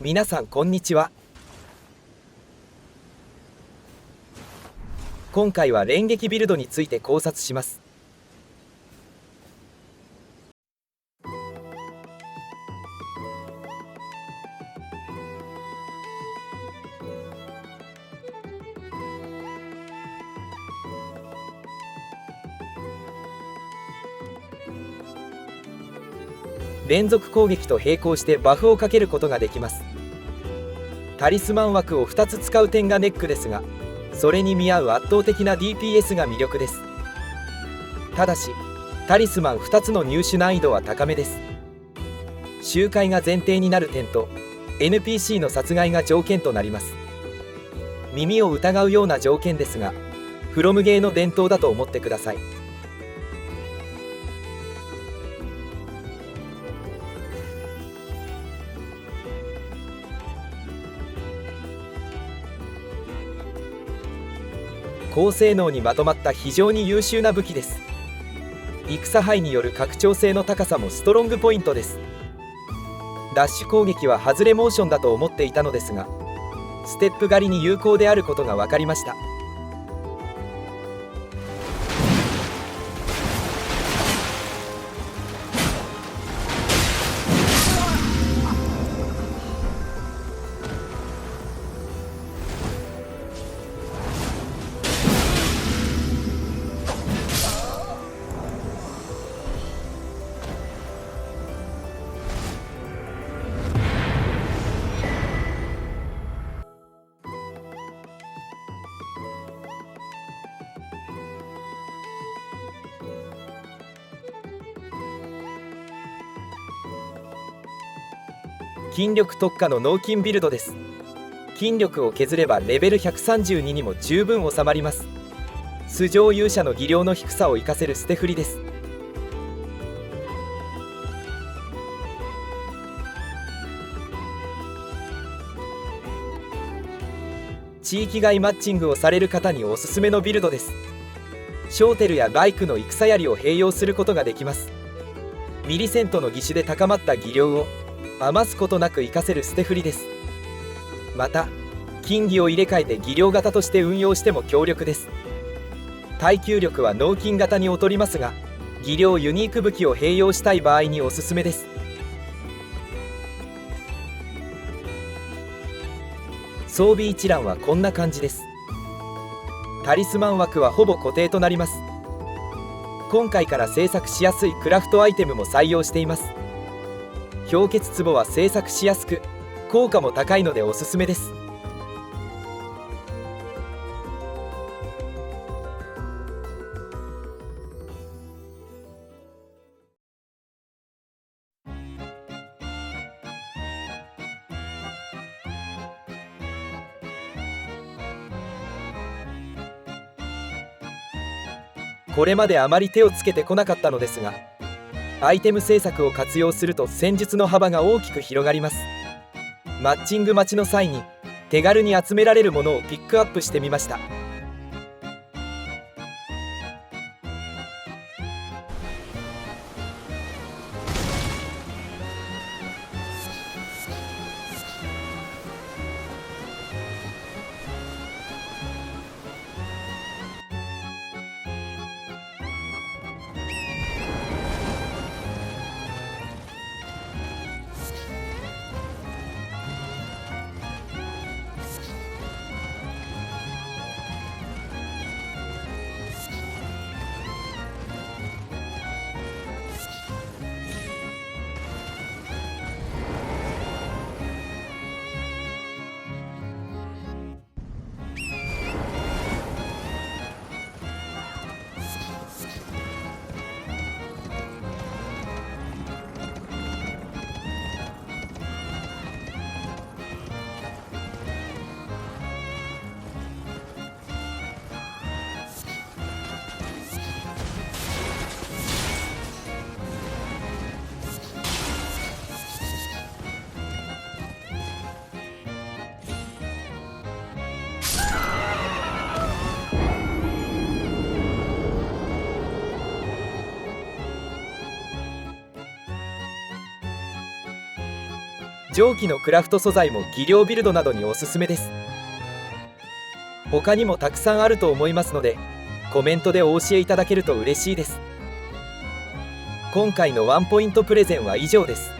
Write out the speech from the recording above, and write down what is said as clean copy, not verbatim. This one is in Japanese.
皆さんこんにちは。今回は連撃ビルドについて考察します。連続攻撃と並行してバフをかけることができます。タリスマン枠を2つ使う点がネックですが、それに見合う圧倒的な DPS が魅力です。ただしタリスマン2つの入手難易度は高めです。周回が前提になる点と NPC の殺害が条件となります。耳を疑うような条件ですが、フロムゲーの伝統だと思ってください。高性能にまとまった非常に優秀な武器です。戦範囲による拡張性の高さもストロングポイントです。ダッシュ攻撃は外れモーションだと思っていたのですが、ステップ狩りに有効であることが分かりました。筋力特化の脳筋ビルドです。筋力を削ればレベル132にも十分収まります。素性勇者の技量の低さを生かせる捨て振りです。地域外マッチングをされる方におすすめのビルドです。ショーテルやバイクの戦槍を併用することができます。ミリセントの義手で高まった技量を余すことなく活かせる捨て振りです。また金技を入れ替えて技量型として運用しても強力です。耐久力は脳筋型に劣りますが、技量ユニーク武器を併用したい場合におすすめです。装備一覧はこんな感じです。タリスマン枠はほぼ固定となります。今回から制作しやすいクラフトアイテムも採用しています。氷結壺は製作しやすく効果も高いのでおすすめです。これまであまり手をつけてこなかったのですが、アイテム制作を活用すると戦術の幅が大きく広がります。マッチング待ちの際に手軽に集められるものをピックアップしてみました。蒸気のクラフト素材も技量ビルドなどにおすすめです。他にもたくさんあると思いますので、コメントでお教えいただけると嬉しいです。今回のワンポイントプレゼンは以上です。